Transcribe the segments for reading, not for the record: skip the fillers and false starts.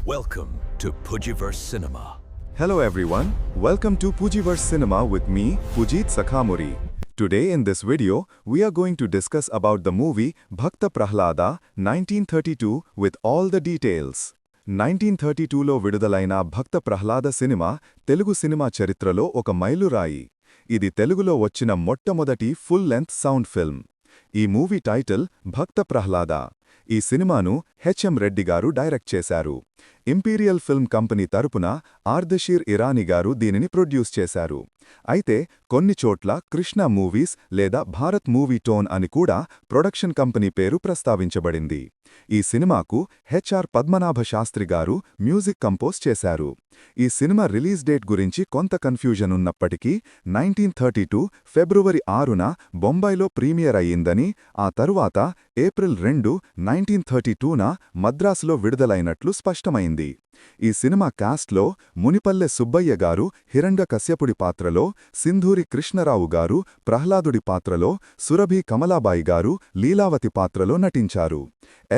Welcome to Pujiverse Cinema. Hello everyone, welcome to Pujiverse Cinema with me, Pujit Sakhamuri. Today in this video, we are going to discuss about the movie Bhakta Prahlada 1932 with all the details. 1932లో విడుదలైన భక్త Prahlada cinema Telugu cinema చరిత్రలో ఒక మైలురాయి. ఇది తెలుగులో వచ్చిన మొట్టమొదటి full length sound film. ఈ movie title భక్త ప్రహ్లాద. ఈ సినిమాను హెచ్ఎం రెడ్డి గారు డైరెక్ట్ చేశారు. ఇంపీరియల్ ఫిల్మ్ కంపెనీ తరపున ఆర్దషీర్ ఇరానీ గారు దీనిని ప్రొడ్యూస్ చేశారు. అయితే కొన్ని చోట్ల కృష్ణ మూవీస్ లేదా భారత్ మూవీ టోన్ అని కూడా ప్రొడక్షన్ కంపెనీ పేరు ప్రస్తావించబడింది. ఈ సినిమాకు హెచ్ఆర్ పద్మనాభ శాస్త్రి గారు మ్యూజిక్ కంపోజ్ చేశారు. ఈ సినిమా రిలీజ్ డేట్ గురించి కొంత కన్ఫ్యూజన్ ఉన్నప్పటికీ 1932 ఫిబ్రవరి 6న బొంబాయిలో ప్రీమియర్ అయ్యిందని, ఆ తరువాత ఏప్రిల్ 2, 1932న మద్రాసులో విడుదలైనట్లు స్పష్టమైంది. ఈ సినిమా కాస్ట్లో మునిపల్లె సుబ్బయ్య గారు హిరణ్యకశ్యపుడి పాత్రలో, సింధూరి కృష్ణరావు గారు ప్రహ్లాదుడి పాత్రలో, సురభి కమలాబాయి గారు లీలావతి పాత్రలో నటించారు.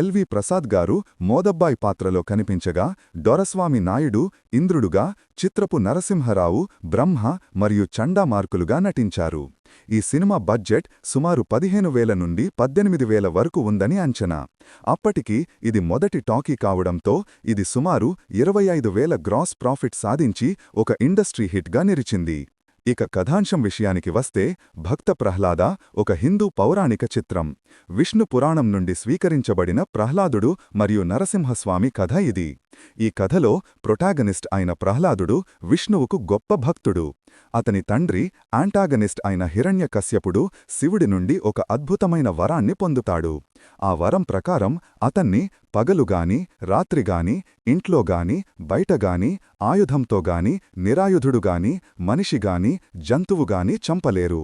ఎల్వి ప్రసాద్ గారు మోదబ్బాయి పాత్రలో కనిపించగా, దొరస్వామి నాయుడు ఇంద్రుడుగా, చిత్రపు నరసింహరావు బ్రహ్మ మరియు చండామార్కులుగా నటించారు. ఈ సినిమా బడ్జెట్ సుమారు 15,000 నుండి 18,000 వరకు ఉందని అంచనా. అప్పటికి ఇది మొదటి టాకీ కావడంతో ఇది సుమారు 25,000 గ్రాస్ ప్రాఫిట్ సాధించి ఒక ఇండస్ట్రీ హిట్గా నిలిచింది. ఇక కథాంశం విషయానికి వస్తే, భక్త ప్రహ్లాద ఒక హిందూ పౌరాణిక చిత్రం. విష్ణు పురాణం నుండి స్వీకరించబడిన ప్రహ్లాదుడు మరియు నరసింహస్వామి కథ ఇది. ఈ కథలో ప్రొటాగనిస్ట్ అయిన ప్రహ్లాదుడు విష్ణువుకు గొప్ప భక్తుడు. అతని తండ్రి యాంటాగనిస్ట్ అయిన హిరణ్యకశ్యపుడు శివుడి నుండి ఒక అద్భుతమైన వరాన్ని పొందుతాడు. ఆ వరం ప్రకారం అతన్ని పగలుగాని రాత్రిగాని ఇంట్లోగాని బయటగాని ఆయుధంతోగాని నిరాయుధుడుగాని మనిషిగాని జంతువుగాని చంపలేరు.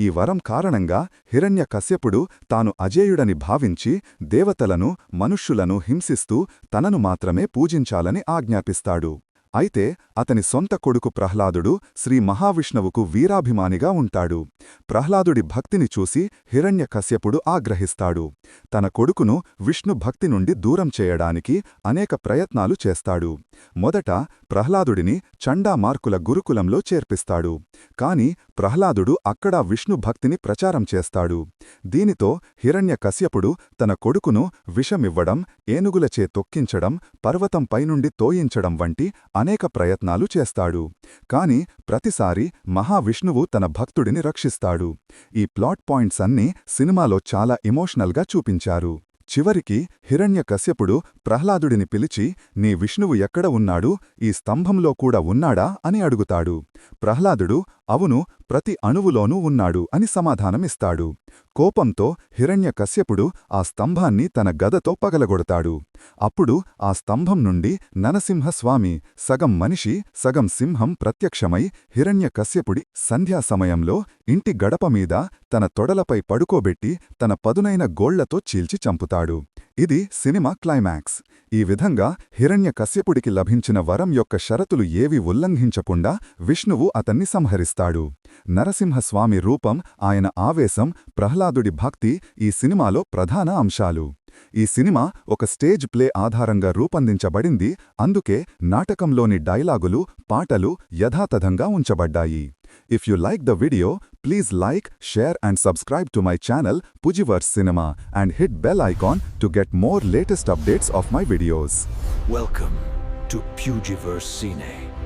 ఈ వరం కారణంగా హిరణ్యకశ్యపుడు తాను అజేయుడని భావించి దేవతలను మనుష్యులను హింసిస్తూ తనను మాత్రమే పూజించాలని ఆజ్ఞాపిస్తాడు. అయితే అతని సొంత కొడుకు ప్రహ్లాదుడు శ్రీ మహావిష్ణువుకు వీరాభిమానిగా ఉంటాడు. ప్రహ్లాదుడి భక్తిని చూసి హిరణ్యకశ్యపుడు ఆగ్రహిస్తాడు. తన కొడుకును విష్ణు భక్తి నుండి దూరం చేయడానికి అనేక ప్రయత్నాలు చేస్తాడు. మొదట ప్రహ్లాదుడిని చండామార్కుల గురుకులంలో చేర్పిస్తాడు. కాని ప్రహ్లాదుడు అక్కడా విష్ణు భక్తిని ప్రచారం చేస్తాడు. దీనితో హిరణ్యకశ్యపుడు తన కొడుకును విషమివ్వడం, ఏనుగులచే తొక్కించడం, పర్వతంపైనుండి తోయించడం వంటి అనేక ప్రయత్నాలు చేస్తాడు. కాని ప్రతిసారి మహావిష్ణువు తన భక్తుడిని రక్షిస్తాడు. ఈ ప్లాట్ పాయింట్స్ అన్నీ సినిమాలో చాలా ఎమోషనల్గా చూపించారు. చివరికి హిరణ్యకశ్యపుడు ప్రహ్లాదుడిని పిలిచి, నీ విష్ణువు ఎక్కడ ఉన్నాడు, ఈ స్తంభంలో కూడా ఉన్నాడా అని అడుగుతాడు. ప్రహ్లాదుడు అవును, ప్రతి అణువులోనూ ఉన్నాడు అని సమాధానమిస్తాడు. కోపంతో హిరణ్యకశ్యపుడు ఆ స్తంభాన్ని తన గదతో పగలగొడతాడు. అప్పుడు ఆ స్తంభం నుండి నరసింహస్వామి సగం మనిషి సగం సింహం ప్రత్యక్షమై హిరణ్యకశ్యపుడి సంధ్యా సమయంలో ఇంటి గడపమీద తన తొడలపై పడుకోబెట్టి తన పదునైన గోళ్లతో చీల్చి చంపుతాడు. ఇది సినిమా క్లైమాక్స్. ఈ విధంగా హిరణ్యకశ్యపుడికి లభించిన వరం యొక్క షరతులు ఏవీ ఉల్లంఘించకుండా విష్ణువు అతన్ని సంహరిస్తాడు. నరసింహస్వామి రూపం, ఆయన ఆవేశం, ప్రహ్లాదుడి భక్తి ఈ సినిమాలో ప్రధాన అంశాలు. ఈ సినిమా ఒక స్టేజ్ ప్లే ఆధారంగా రూపొందించబడింది, అందుకే నాటకంలోని డైలాగులు, పాటలు యథాతథంగా ఉంచబడ్డాయి. If you like the video, please like, share and subscribe to my channel Pujiverse Cinema and hit bell icon to get more latest updates of my videos. Welcome to Pujiverse Cine.